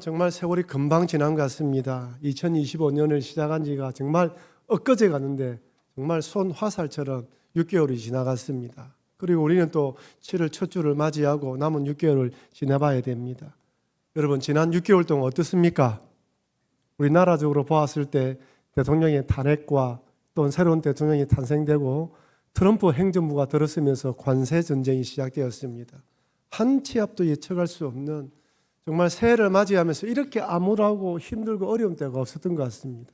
정말 세월이 금방 지난 것 같습니다. 2025년을 시작한 지가 정말 엊그제 갔는데 정말 손 화살처럼 6개월이 지나갔습니다. 그리고 우리는 또 7월 첫 주를 맞이하고 남은 6개월을 지나봐야 됩니다. 여러분, 지난 6개월 동안 어떻습니까? 우리나라적으로 보았을 때 대통령의 탄핵과 또 새로운 대통령이 탄생되고 트럼프 행정부가 들어서면서 관세 전쟁이 시작되었습니다. 한 치 앞도 예측할 수 없는 정말 새해를 맞이하면서 이렇게 암울하고 힘들고 어려운 때가 없었던 것 같습니다.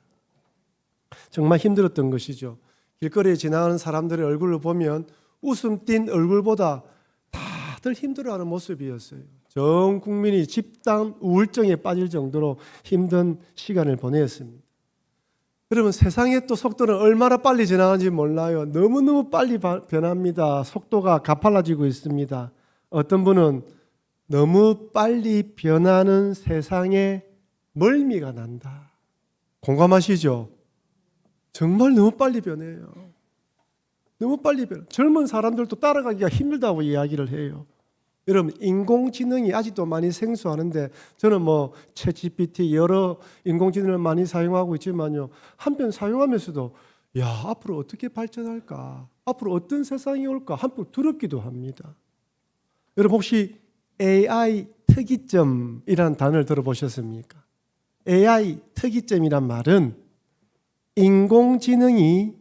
정말 힘들었던 것이죠. 길거리에 지나가는 사람들의 얼굴을 보면 웃음 띤 얼굴보다 다들 힘들어하는 모습이었어요. 전 국민이 집단 우울증에 빠질 정도로 힘든 시간을 보냈습니다. 여러분, 세상의 또 속도는 얼마나 빨리 지나가는지 몰라요. 너무너무 빨리 변합니다. 속도가 가팔라지고 있습니다. 어떤 분은 너무 빨리 변하는 세상에 멀미가 난다. 공감하시죠? 정말 너무 빨리 변해요. 너무 빨리 변해. 젊은 사람들도 따라가기가 힘들다고 이야기를 해요. 여러분, 인공지능이 아직도 많이 생소하는데 저는 챗GPT 여러 인공지능을 많이 사용하고 있지만요. 한편 사용하면서도 앞으로 어떻게 발전할까? 앞으로 어떤 세상이 올까? 한편 두렵기도 합니다. 여러분, 혹시 AI 특이점이라는 단어를 들어보셨습니까? AI 특이점이란 말은 인공지능이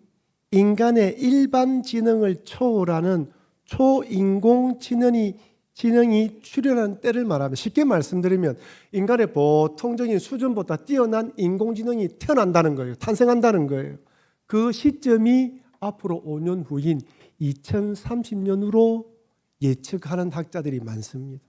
인간의 일반 지능을 초월하는 초인공지능이 출현한 때를 말하면, 쉽게 말씀드리면 인간의 보통적인 수준보다 뛰어난 인공지능이 태어난다는 거예요. 탄생한다는 거예요. 그 시점이 앞으로 5년 후인 2030년으로 예측하는 학자들이 많습니다.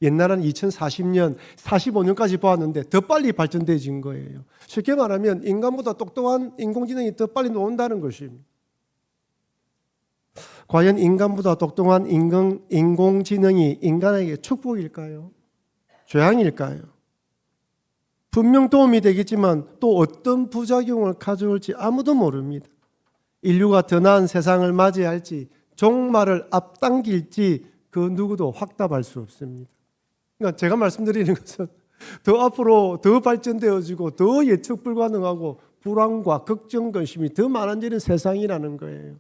옛날에는 2040년, 45년까지 보았는데 더 빨리 발전되어진 거예요. 쉽게 말하면 인간보다 똑똑한 인공지능이 더 빨리 나온다는 것입니다. 과연 인간보다 똑똑한 인공지능이 인간에게 축복일까요? 재앙일까요? 분명 도움이 되겠지만 또 어떤 부작용을 가져올지 아무도 모릅니다. 인류가 더 나은 세상을 맞이할지 종말을 앞당길지 그 누구도 확답할 수 없습니다. 그러니까 제가 말씀드리는 것은 더 앞으로 더 발전되어지고 더 예측 불가능하고 불안과 걱정, 근심이 더 많아지는 세상이라는 거예요.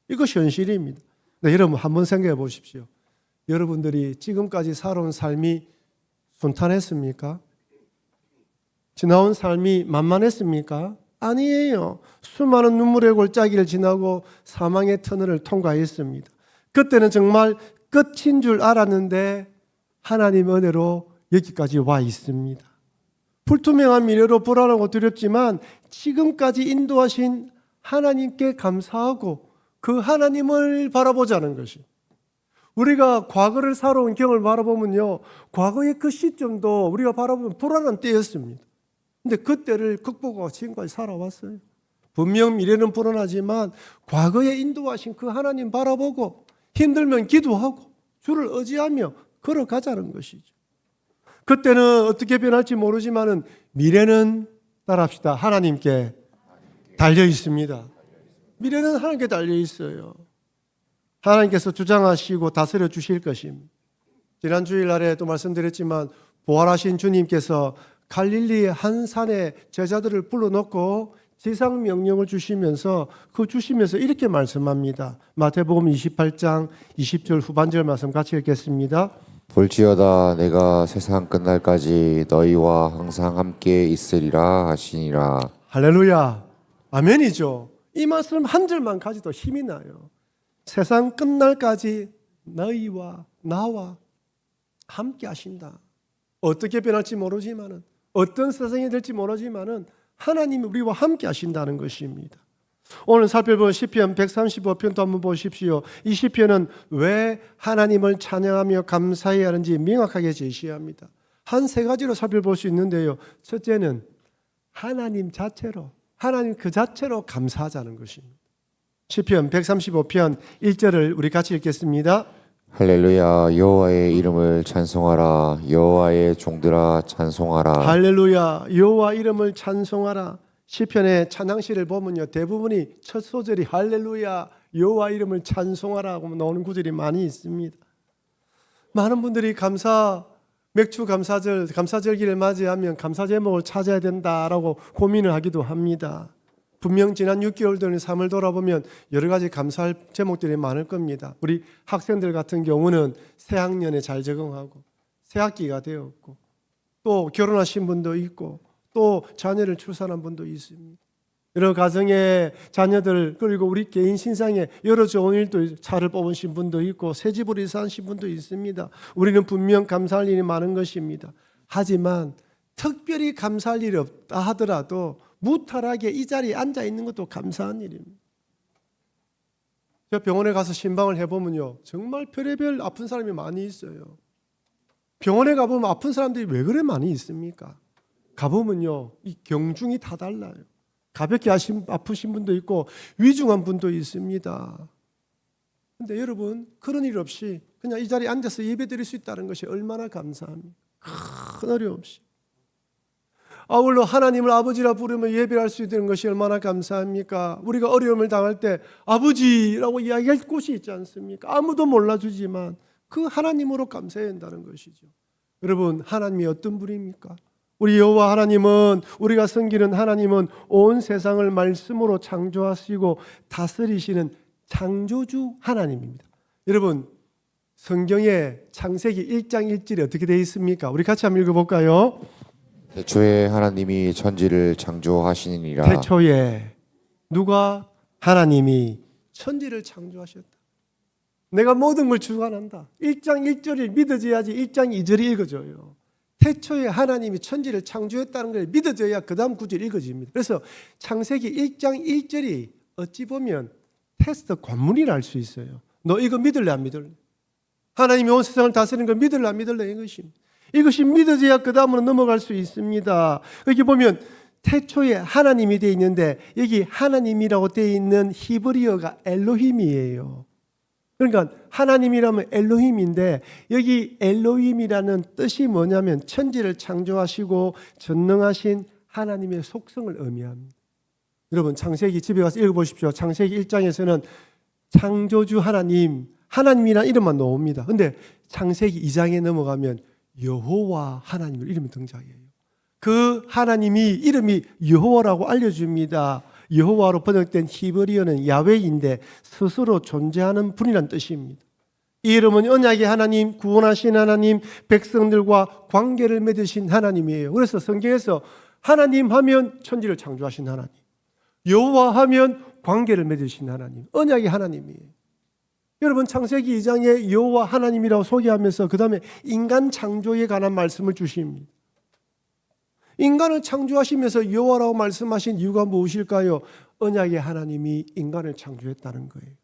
이것이 현실입니다. 네, 여러분 한번 생각해 보십시오. 여러분들이 지금까지 살아온 삶이 순탄했습니까? 지나온 삶이 만만했습니까? 아니에요. 수많은 눈물의 골짜기를 지나고 사망의 터널을 통과했습니다. 그때는 정말 끝인 줄 알았는데 하나님 은혜로 여기까지 와 있습니다. 불투명한 미래로 불안하고 두렵지만 지금까지 인도하신 하나님께 감사하고 그 하나님을 바라보자는 것이, 우리가 과거를 살아온 경험을 바라보면요, 과거의 그 시점도 우리가 바라보면 불안한 때였습니다. 근데 그때를 극복하고 지금까지 살아왔어요. 분명 미래는 불안하지만 과거에 인도하신 그 하나님 바라보고 힘들면 기도하고 주를 의지하며 걸어가자는 것이죠. 그때는 어떻게 변할지 모르지만 미래는 따라합시다. 하나님께 달려 있습니다. 미래는 하나님께 달려 있어요. 하나님께서 주장하시고 다스려 주실 것입니다. 지난 주일날에 또 말씀드렸지만 부활하신 주님께서 갈릴리 한 산에 제자들을 불러놓고 지상 명령을 주시면서 이렇게 말씀합니다. 마태복음 28장 20절 후반절 말씀 같이 읽겠습니다. 볼지어다 내가 세상 끝날까지 너희와 항상 함께 있으리라 하시니라. 할렐루야. 아멘이죠. 이 말씀 한 절만 가지도 힘이 나요. 세상 끝날까지 너희와 나와 함께 하신다. 어떻게 변할지 모르지만은, 어떤 세상이 될지 모르지만은 하나님이 우리와 함께 하신다는 것입니다. 오늘 살펴본 시편 135편도 한번 보십시오. 이 시편은 왜 하나님을 찬양하며 감사해야 하는지 명확하게 제시합니다. 한 세 가지로 살펴볼 수 있는데요. 첫째는 하나님 그 자체로 감사하자는 것입니다. 시편 135편 1절을 우리 같이 읽겠습니다. 할렐루야 여호와의 이름을 찬송하라. 여호와의 종들아 찬송하라. 할렐루야 여호와 이름을 찬송하라. 시편의 찬양시를 보면요, 대부분이 첫 소절이 할렐루야 여호와 이름을 찬송하라고 나오는 구절이 많이 있습니다. 많은 분들이 감사 맥주 감사절기를 맞이하면 감사 제목을 찾아야 된다라고 고민을 하기도 합니다. 분명 지난 6개월 전 3을 돌아보면 여러 가지 감사할 제목들이 많을 겁니다. 우리 학생들 같은 경우는 새 학년에 잘 적응하고 새 학기가 되었고 또 결혼하신 분도 있고 또 자녀를 출산한 분도 있습니다. 여러 가정의 자녀들 그리고 우리 개인 신상에 여러 좋은 일도 차를 뽑으신 분도 있고 새 집으로 이사하신 분도 있습니다. 우리는 분명 감사할 일이 많은 것입니다. 하지만 특별히 감사할 일이 없다 하더라도 무탈하게 이 자리에 앉아 있는 것도 감사한 일입니다. 제가 병원에 가서 신방을 해보면요, 정말 별의별 아픈 사람이 많이 있어요. 병원에 가보면 아픈 사람들이 왜 그래 많이 있습니까? 가보면요, 이 경중이 다 달라요. 가볍게 아프신 분도 있고 위중한 분도 있습니다. 그런데 여러분, 그런 일 없이 그냥 이 자리에 앉아서 예배드릴 수 있다는 것이 얼마나 감사합니까? 큰 어려움 없이. 아울러 하나님을 아버지라 부르며 예배할 수 있는 것이 얼마나 감사합니까? 우리가 어려움을 당할 때 아버지라고 이야기할 곳이 있지 않습니까? 아무도 몰라주지만 그 하나님으로 감사해야 한다는 것이죠. 여러분, 하나님이 어떤 분입니까? 우리 여호와 하나님은, 우리가 섬기는 하나님은 온 세상을 말씀으로 창조하시고 다스리시는 창조주 하나님입니다. 여러분, 성경에 창세기 1장 1절이 어떻게 되어 있습니까? 우리 같이 한번 읽어볼까요? 태초에 하나님이 천지를 창조하시니라. 태초에 누가? 하나님이 천지를 창조하셨다. 내가 모든 걸 주관한다. 1장 1절이 믿어져야지 1장 2절이 읽어져요. 태초에 하나님이 천지를 창조했다는 걸 믿어져야 그 다음 구절이 읽어집니다. 그래서 창세기 1장 1절이 어찌 보면 테스트 관문이라 할 수 있어요. 너 이거 믿을래 안 믿을래? 하나님이 온 세상을 다스리는 걸 믿을래 안 믿을래? 이것이 믿어져야 그 다음으로 넘어갈 수 있습니다. 여기 보면 태초에 하나님이 되어 있는데 여기 하나님이라고 되어 있는 히브리어가 엘로힘이에요. 그러니까 하나님이라면 엘로힘인데 여기 엘로힘이라는 뜻이 뭐냐면 천지를 창조하시고 전능하신 하나님의 속성을 의미합니다. 여러분, 창세기 집에 가서 읽어보십시오. 창세기 1장에서는 창조주 하나님이라는 이름만 나옵니다. 그런데 창세기 2장에 넘어가면 여호와 하나님 이름이 등장해요. 그 하나님이 이름이 여호와라고 알려줍니다. 여호와로 번역된 히브리어는 야훼인데 스스로 존재하는 분이란 뜻입니다. 이 이름은 언약의 하나님, 구원하신 하나님, 백성들과 관계를 맺으신 하나님이에요. 그래서 성경에서 하나님 하면 천지를 창조하신 하나님, 여호와 하면 관계를 맺으신 하나님, 언약의 하나님이에요. 여러분, 창세기 2장에 여호와 하나님이라고 소개하면서 그 다음에 인간 창조에 관한 말씀을 주십니다. 인간을 창조하시면서 여호와라고 말씀하신 이유가 무엇일까요? 언약의 하나님이 인간을 창조했다는 거예요.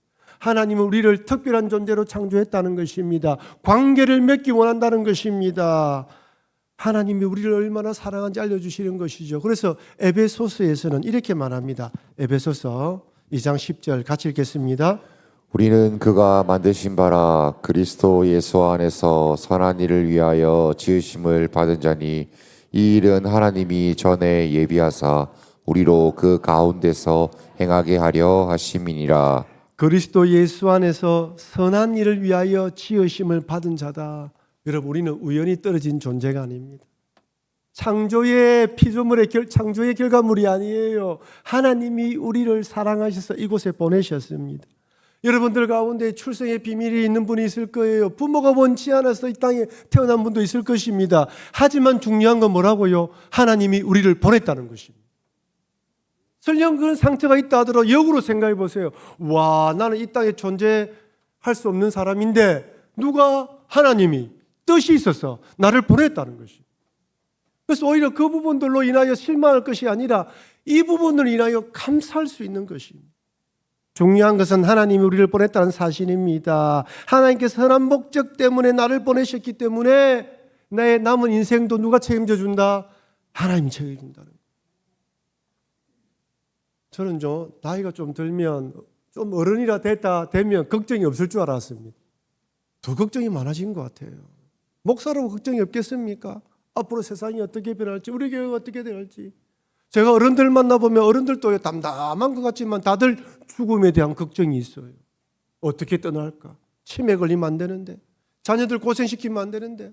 하나님은 우리를 특별한 존재로 창조했다는 것입니다. 관계를 맺기 원한다는 것입니다. 하나님이 우리를 얼마나 사랑하는지 알려주시는 것이죠. 그래서 에베소서에서는 이렇게 말합니다. 에베소서 2장 10절 같이 읽겠습니다. 우리는 그가 만드신 바라 그리스도 예수 안에서 선한 일을 위하여 지으심을 받은 자니 이 일은 하나님이 전에 예비하사 우리로 그 가운데서 행하게 하려 하심이니라. 그리스도 예수 안에서 선한 일을 위하여 지으심을 받은 자다. 여러분, 우리는 우연히 떨어진 존재가 아닙니다. 창조의 피조물의 창조의 결과물이 아니에요. 하나님이 우리를 사랑하셔서 이곳에 보내셨습니다. 여러분들 가운데 출생의 비밀이 있는 분이 있을 거예요. 부모가 원치 않아서 이 땅에 태어난 분도 있을 것입니다. 하지만 중요한 건 뭐라고요? 하나님이 우리를 보냈다는 것입니다. 설령 그런 상처가 있다 하더라도 역으로 생각해 보세요. 와, 나는 이 땅에 존재할 수 없는 사람인데 누가 하나님이 뜻이 있어서 나를 보냈다는 것입니다. 그래서 오히려 그 부분들로 인하여 실망할 것이 아니라 이 부분을 인하여 감사할 수 있는 것입니다. 중요한 것은 하나님이 우리를 보냈다는 사실입니다. 하나님께서 선한 목적 때문에 나를 보내셨기 때문에 내 남은 인생도 누가 책임져 준다? 하나님이 책임져 준다는 거예요. 저는 나이가 좀 들면 좀 어른이라 되면 걱정이 없을 줄 알았습니다. 더 걱정이 많아진 것 같아요. 목사라고 걱정이 없겠습니까? 앞으로 세상이 어떻게 변할지, 우리 교회가 어떻게 될지. 제가 어른들 만나보면 어른들도 담담한 것 같지만 다들 죽음에 대한 걱정이 있어요. 어떻게 떠날까? 치매 걸리면 안 되는데, 자녀들 고생시키면 안 되는데.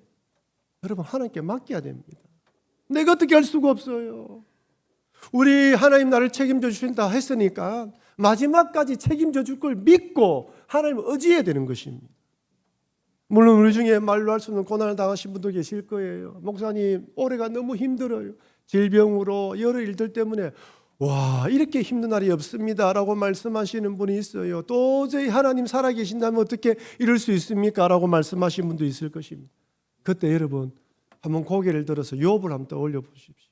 여러분 하나님께 맡겨야 됩니다. 내가 어떻게 할 수가 없어요. 우리 하나님 나를 책임져 주신다 했으니까 마지막까지 책임져 줄 걸 믿고 하나님을 의지해야 되는 것입니다. 물론 우리 중에 말로 할 수 없는 고난을 당하신 분도 계실 거예요. 목사님 올해가 너무 힘들어요. 질병으로 여러 일들 때문에 와 이렇게 힘든 날이 없습니다 라고 말씀하시는 분이 있어요. 도저히 하나님 살아계신다면 어떻게 이럴 수 있습니까? 라고 말씀하시는 분도 있을 것입니다. 그때 여러분 한번 고개를 들어서 욥을 한번 떠올려 보십시오.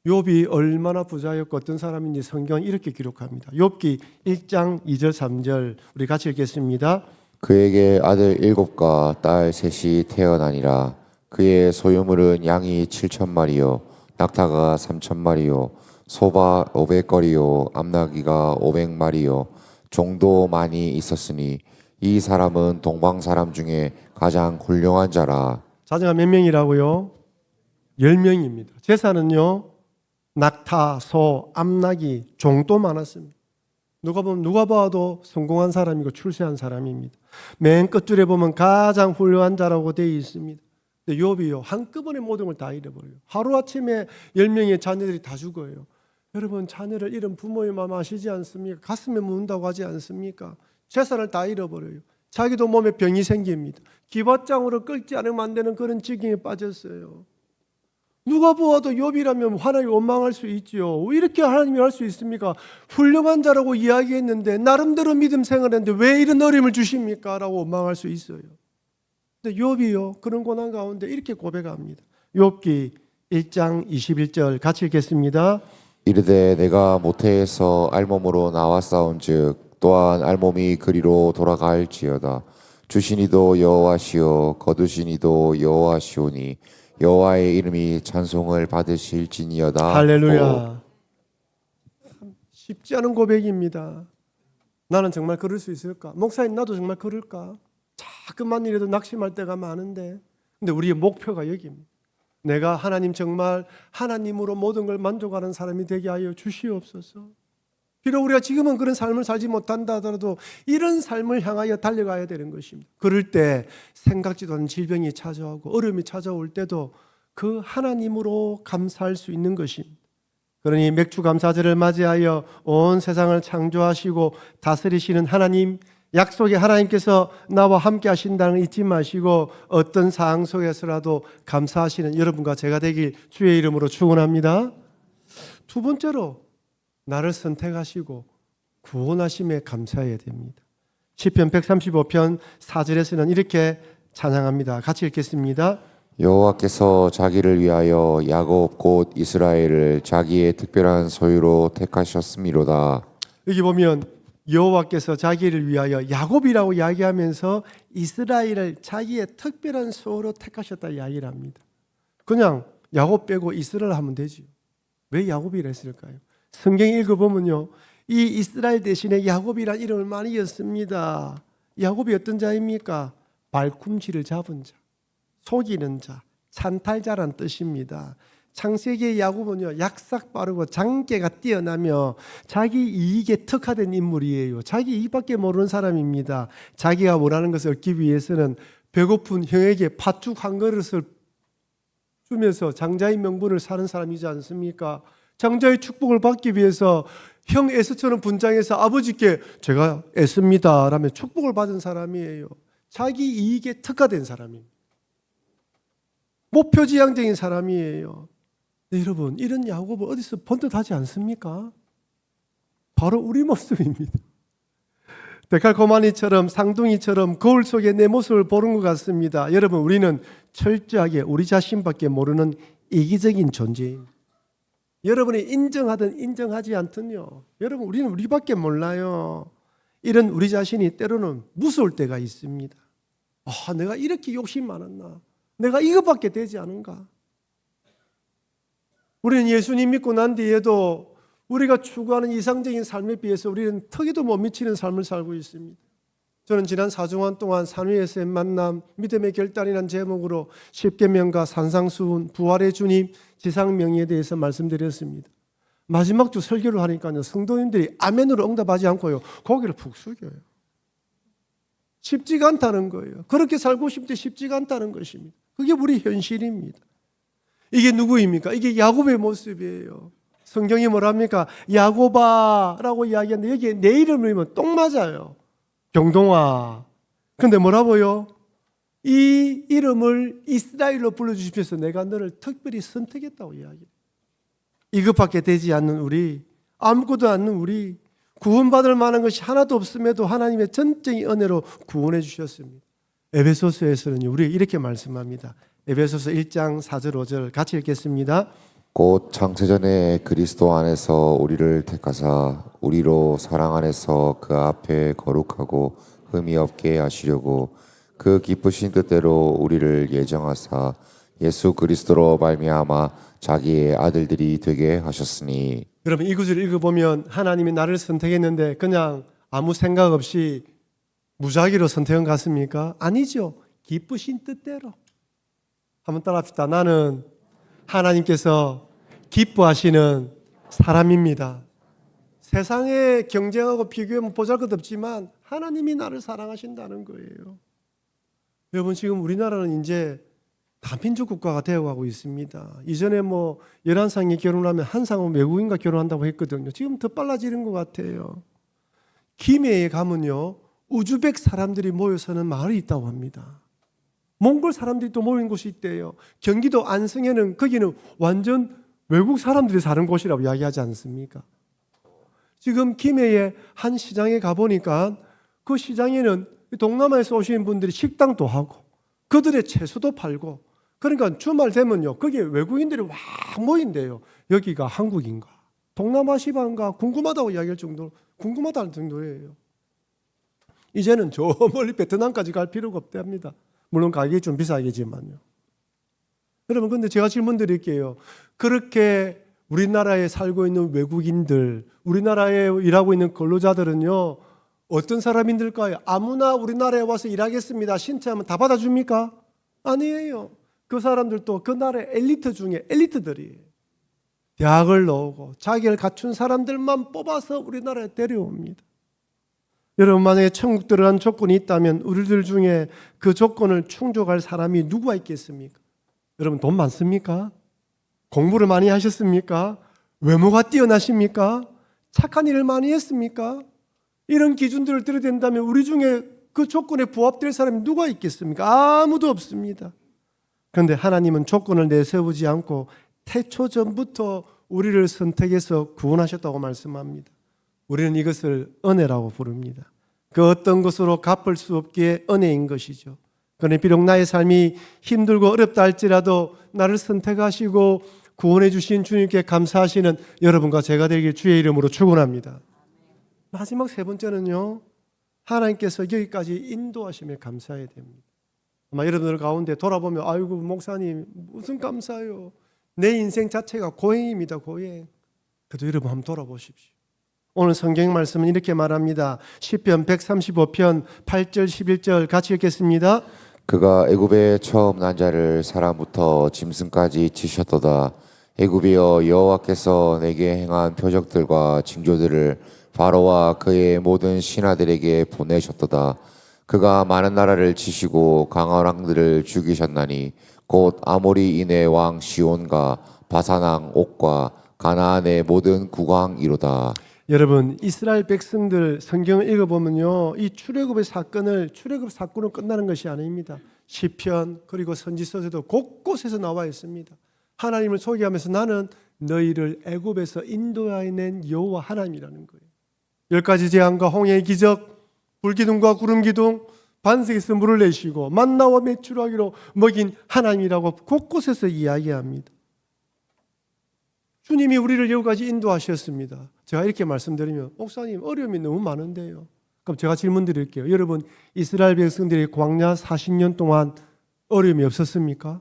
욥이 얼마나 부자였고 어떤 사람인지 성경은 이렇게 기록합니다. 욥기 1장 2절 3절 우리 같이 읽겠습니다. 그에게 아들 7과 딸 3이 태어나니라. 그의 소유물은 양이 7,000마리요 낙타가 3,000마리요 소가 500거리요 암나귀가 500마리요 종도 많이 있었으니 이 사람은 동방 사람 중에 가장 훌륭한 자라. 자녀가 몇 명이라고요? 10명입니다. 재산은요 낙타, 소, 암나귀, 종도 많았습니다. 누가 봐도 성공한 사람이고 출세한 사람입니다. 맨 끝줄에 보면 가장 훌륭한 자라고 되어 있습니다. 근데 욥이요 한꺼번에 모든 걸 다 잃어버려요. 하루아침에 10명의 자녀들이 다 죽어요. 여러분 자녀를 잃은 부모의 마음 아시지 않습니까? 가슴에 묻는다고 하지 않습니까? 재산을 다 잃어버려요. 자기도 몸에 병이 생깁니다. 기왓장으로 끓지 않으면 안 되는 그런 지경에 빠졌어요. 누가 보아도 욥이라면 하나님 원망할 수 있지요. 왜 이렇게 하나님이 할 수 있습니까? 훌륭한 자라고 이야기했는데 나름대로 믿음 생활했는데 왜 이런 어려움을 주십니까? 라고 원망할 수 있어요. 근데 욥이요 그런 고난 가운데 이렇게 고백합니다. 욥기 1장 21절 같이 읽겠습니다. 이르되 내가 모태에서 알몸으로 나왔사온즉 또한 알몸이 그리로 돌아갈지어다. 주신 이도 여호와시요 거두신 이도 여호와시오니 여호와의 이름이 찬송을 받으실지니어다. 할렐루야. 쉽지 않은 고백입니다. 나는 정말 그럴 수 있을까? 목사님 나도 정말 그럴까? 자꾸만 이래도 낙심할 때가 많은데 근데 우리의 목표가 여기입니다. 내가 하나님 정말 하나님으로 모든 걸 만족하는 사람이 되게 하여 주시옵소서. 비록 우리가 지금은 그런 삶을 살지 못한다 하더라도 이런 삶을 향하여 달려가야 되는 것입니다. 그럴 때 생각지도 않은 질병이 찾아오고 어려움이 찾아올 때도 그 하나님으로 감사할 수 있는 것입니다. 그러니 맥주 감사절을 맞이하여 온 세상을 창조하시고 다스리시는 하나님, 약속의 하나님께서 나와 함께 하신다는 걸 잊지 마시고 어떤 상황 속에서라도 감사하시는 여러분과 제가 되길 주의 이름으로 축원합니다. 두 번째로 나를 선택하시고 구원하심에 감사해야 됩니다. 시편 135편 4절에서는 이렇게 찬양합니다. 같이 읽겠습니다. 여호와께서 자기를 위하여 야곱 곧 이스라엘을 자기의 특별한 소유로 택하셨음이로다. 여기 보면 여호와께서 자기를 위하여 야곱이라고 이야기하면서 이스라엘을 자기의 특별한 소유로 택하셨다 이야기를 합니다. 그냥 야곱 빼고 이스라엘 하면 되죠. 왜 야곱이라 했을까요? 성경 읽어보면요 이 이스라엘 대신에 야곱이라는 이름을 많이 였습니다. 야곱이 어떤 자입니까? 발꿈치를 잡은 자, 속이는 자, 찬탈자란 뜻입니다. 창세기의 야곱은요 약삭 빠르고 장계가 뛰어나며 자기 이익에 특화된 인물이에요. 자기 이익밖에 모르는 사람입니다. 자기가 원하는 것을 얻기 위해서는 배고픈 형에게 팥죽 한 그릇을 주면서 장자의 명분을 사는 사람이지 않습니까? 장자의 축복을 받기 위해서 형 에서처럼 분장해서 아버지께 제가 애씁니다 라며 축복을 받은 사람이에요. 자기 이익에 특화된 사람입니다. 목표지향적인 사람이에요. 네, 여러분 이런 야곱을 어디서 번듯하지 않습니까? 바로 우리 모습입니다. 데칼코마니처럼 상둥이처럼 거울 속에 내 모습을 보는 것 같습니다. 여러분 우리는 철저하게 우리 자신밖에 모르는 이기적인 존재입니다. 여러분이 인정하든 인정하지 않든요 여러분 우리는 우리밖에 몰라요. 이런 우리 자신이 때로는 무서울 때가 있습니다. 내가 이렇게 욕심 많았나? 내가 이것밖에 되지 않은가? 우리는 예수님 믿고 난 뒤에도 우리가 추구하는 이상적인 삶에 비해서 우리는 턱에도 못 미치는 삶을 살고 있습니다. 저는 지난 4주간 동안 산위에서의 만남, 믿음의 결단이라는 제목으로 십계명과 산상수훈, 부활의 주님, 지상명예에 대해서 말씀드렸습니다. 마지막 주 설교를 하니까요 성도님들이 아멘으로 응답하지 않고요 고개를 푹 숙여요. 쉽지가 않다는 거예요. 그렇게 살고 싶은데 쉽지가 않다는 것입니다. 그게 우리 현실입니다. 이게 누구입니까? 이게 야곱의 모습이에요. 성경이 뭐랍니까? 야곱아라고 이야기하는데 여기에 내 이름을 넣으면 똥 맞아요. 경동아. 근데 뭐라고요? 이 이름을 이스라엘로 불러주십시오 해서 내가 너를 특별히 선택했다고 이야기해요. 이것밖에 되지 않는 우리, 아무것도 않는 우리, 구원받을 만한 것이 하나도 없음에도 하나님의 전적인 은혜로 구원해 주셨습니다. 에베소서에서는 우리 이렇게 말씀합니다. 에베소서 1장 4절 5절 같이 읽겠습니다. 곧 창세전에 그리스도 안에서 우리를 택하사 우리로 사랑 안에서 그 앞에 거룩하고 흠이 없게 하시려고 그 기쁘신 뜻대로 우리를 예정하사 예수 그리스도로 말미암아 자기의 아들들이 되게 하셨으니. 여러분 이 구절을 읽어보면 하나님이 나를 선택했는데 그냥 아무 생각 없이 무작위로 선택한 것 같습니까? 아니죠. 기쁘신 뜻대로. 한번 따라합시다. 나는 하나님께서 기뻐하시는 사람입니다. 세상의 경쟁하고 비교하면 보잘것없지만 하나님이 나를 사랑하신다는 거예요. 여러분 지금 우리나라는 이제 다민족 국가가 되어가고 있습니다. 이전에 11상이 결혼하면 한 상은 외국인과 결혼한다고 했거든요. 지금 더 빨라지는 것 같아요. 김해에 가면요 우즈벡 사람들이 모여 사는 마을이 있다고 합니다. 몽골 사람들이 또 모인 곳이 있대요. 경기도 안성에는 거기는 완전 외국 사람들이 사는 곳이라고 이야기하지 않습니까? 지금 김해의 한 시장에 가보니까 그 시장에는 동남아에서 오신 분들이 식당도 하고 그들의 채소도 팔고 그러니까 주말 되면요 거기에 외국인들이 와 모인대요. 여기가 한국인가 동남아시아인가 궁금하다고 이야기할 정도로 궁금하다는 정도예요. 이제는 저 멀리 베트남까지 갈 필요가 없답니다. 물론 가격이 좀 비싸겠지만요. 여러분 근데 제가 질문 드릴게요. 그렇게 우리나라에 살고 있는 외국인들, 우리나라에 일하고 있는 근로자들은요 어떤 사람인들까요? 아무나 우리나라에 와서 일하겠습니다 신청하면 다 받아줍니까? 아니에요. 그 사람들도 그 나라의 엘리트 중에 엘리트들이에요. 대학을 나오고 자격을 갖춘 사람들만 뽑아서 우리나라에 데려옵니다. 여러분 만약에 천국 들어간 조건이 있다면 우리들 중에 그 조건을 충족할 사람이 누구가 있겠습니까? 여러분 돈 많습니까? 공부를 많이 하셨습니까? 외모가 뛰어나십니까? 착한 일을 많이 했습니까? 이런 기준들을 들여댄다면 우리 중에 그 조건에 부합될 사람이 누가 있겠습니까? 아무도 없습니다. 그런데 하나님은 조건을 내세우지 않고 태초 전부터 우리를 선택해서 구원하셨다고 말씀합니다. 우리는 이것을 은혜라고 부릅니다. 그 어떤 것으로 갚을 수 없기에 은혜인 것이죠. 그런데 비록 나의 삶이 힘들고 어렵다 할지라도 나를 선택하시고 구원해 주신 주님께 감사하시는 여러분과 제가 되길 주의 이름으로 축원합니다. 마지막 세 번째는요. 하나님께서 여기까지 인도하심에 감사해야 됩니다. 아마 여러분들 가운데 돌아보면 아이고 목사님 무슨 감사해요. 내 인생 자체가 고행입니다. 고행. 그래도 여러분 한번 돌아보십시오. 오늘 성경 말씀은 이렇게 말합니다. 시편 135편 8절 11절 같이 읽겠습니다. 그가 애굽에 처음 난 자를 사람부터 짐승까지 치셨도다. 애굽이여 여호와께서 내게 행한 표적들과 징조들을 바로와 그의 모든 신하들에게 보내셨도다. 그가 많은 나라를 치시고 강한 왕들을 죽이셨나니 곧 아모리인의 왕 시온과 바산 왕 옥과 가나안의 모든 국왕이로다. 여러분 이스라엘 백성들 성경을 읽어보면요 이 출애굽 사건은 끝나는 것이 아닙니다. 시편 그리고 선지서에도 곳곳에서 나와 있습니다. 하나님을 소개하면서 나는 너희를 애굽에서 인도해낸 여호와 하나님이라는 거예요. 10가지 재앙과 홍해의 기적, 불기둥과 구름기둥, 반석에서 물을 내시고 만나와 메추라기로 먹인 하나님이라고 곳곳에서 이야기합니다. 주님이 우리를 여기까지 인도하셨습니다. 제가 이렇게 말씀드리면 목사님 어려움이 너무 많은데요. 그럼 제가 질문 드릴게요. 여러분 이스라엘 백성들이 광야 40년 동안 어려움이 없었습니까?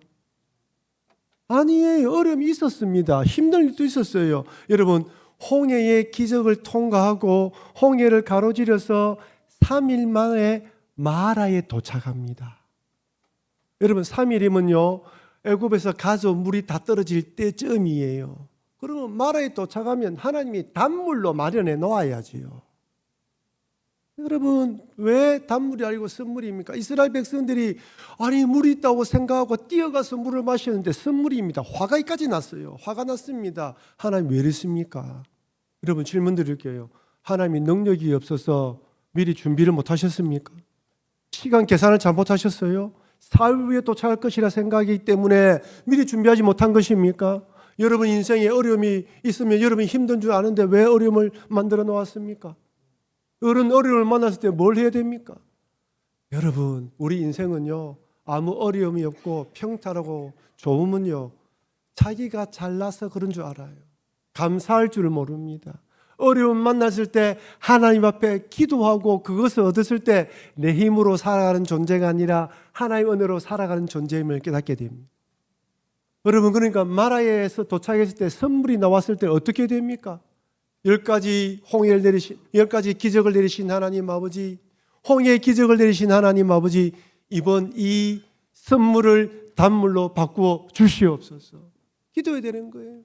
아니에요. 어려움이 있었습니다. 힘든 일도 있었어요. 여러분 홍해의 기적을 통과하고 홍해를 가로지려서 3일 만에 마라에 도착합니다. 여러분 3일이면요 애굽에서 가져 물이 다 떨어질 때쯤이에요. 그러면 마라에 도착하면 하나님이 단물로 마련해 놓아야지요. 여러분, 왜 단물이 아니고 선물입니까? 이스라엘 백성들이 아니 물이 있다고 생각하고 뛰어가서 물을 마셨는데 선물입니다. 화가까지 났어요. 화가 났습니다. 하나님 왜 이랬습니까? 여러분 질문 드릴게요. 하나님이 능력이 없어서 미리 준비를 못 하셨습니까? 시간 계산을 잘못하셨어요? 사흘 후에 도착할 것이라 생각이기 때문에 미리 준비하지 못한 것입니까? 여러분 인생에 어려움이 있으면 여러분이 힘든 줄 아는데 왜 어려움을 만들어 놓았습니까? 어른 어려움을 만났을 때 뭘 해야 됩니까? 여러분 우리 인생은요 아무 어려움이 없고 평탄하고 좋으면요 자기가 잘나서 그런 줄 알아요. 감사할 줄 모릅니다. 어려움 만났을 때 하나님 앞에 기도하고 그것을 얻었을 때 내 힘으로 살아가는 존재가 아니라 하나님 은혜로 살아가는 존재임을 깨닫게 됩니다. 여러분 그러니까 마라에서 도착했을 때 선물이 나왔을 때 어떻게 됩니까? 10가지 기적을 내리신 하나님 아버지, 홍해의 기적을 내리신 하나님 아버지, 이번 이 선물을 단물로 바꾸어 주시옵소서. 기도해야 되는 거예요.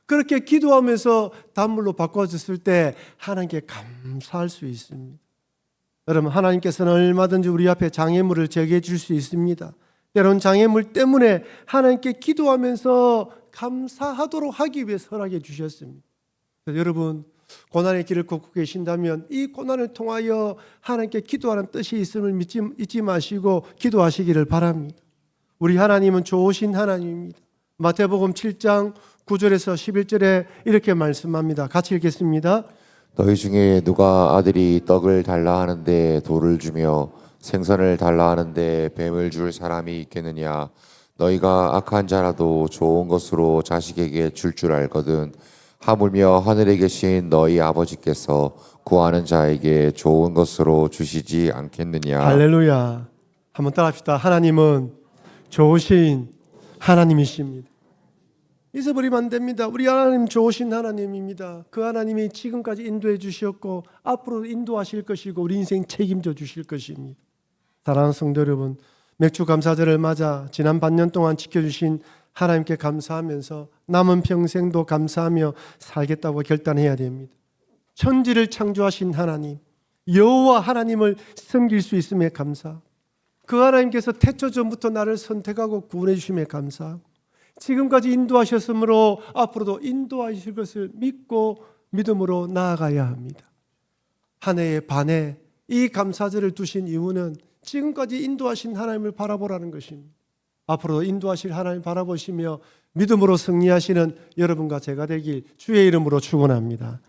그렇게 기도하면서 단물로 바꿔줬을 때 하나님께 감사할 수 있습니다. 여러분 하나님께서는 얼마든지 우리 앞에 장애물을 제기해 줄 수 있습니다. 때론 장애물 때문에 하나님께 기도하면서 감사하도록 하기 위해 허락해 주셨습니다. 여러분 고난의 길을 걷고 계신다면 이 고난을 통하여 하나님께 기도하는 뜻이 있음을 잊지 마시고 기도하시기를 바랍니다. 우리 하나님은 좋으신 하나님입니다. 마태복음 7장 9절에서 11절에 이렇게 말씀합니다. 같이 읽겠습니다. 너희 중에 누가 아들이 떡을 달라 하는데 돌을 주며 생선을 달라 하는데 뱀을 줄 사람이 있겠느냐? 너희가 악한 자라도 좋은 것으로 자식에게 줄 알거든. 하물며 하늘에 계신 너희 아버지께서 구하는 자에게 좋은 것으로 주시지 않겠느냐. 할렐루야. 한번 따라합시다. 하나님은 좋으신 하나님이십니다. 잊어버리면 안 됩니다. 우리 하나님 좋으신 하나님입니다. 그 하나님이 지금까지 인도해 주셨고 앞으로 인도하실 것이고 우리 인생 책임져 주실 것입니다. 사랑하는 성도 여러분, 맥주 감사절을 맞아 지난 반년 동안 지켜주신 하나님께 감사하면서 남은 평생도 감사하며 살겠다고 결단해야 됩니다. 천지를 창조하신 하나님, 여호와 하나님을 섬길 수 있음에 감사. 그 하나님께서 태초 전부터 나를 선택하고 구원해 주심에 감사. 지금까지 인도하셨으므로 앞으로도 인도하실 것을 믿고 믿음으로 나아가야 합니다. 한 해의 반에 이 감사절을 두신 이유는 지금까지 인도하신 하나님을 바라보라는 것입니다. 앞으로 인도하실 하나님 바라보시며 믿음으로 승리하시는 여러분과 제가 되길 주의 이름으로 축원합니다.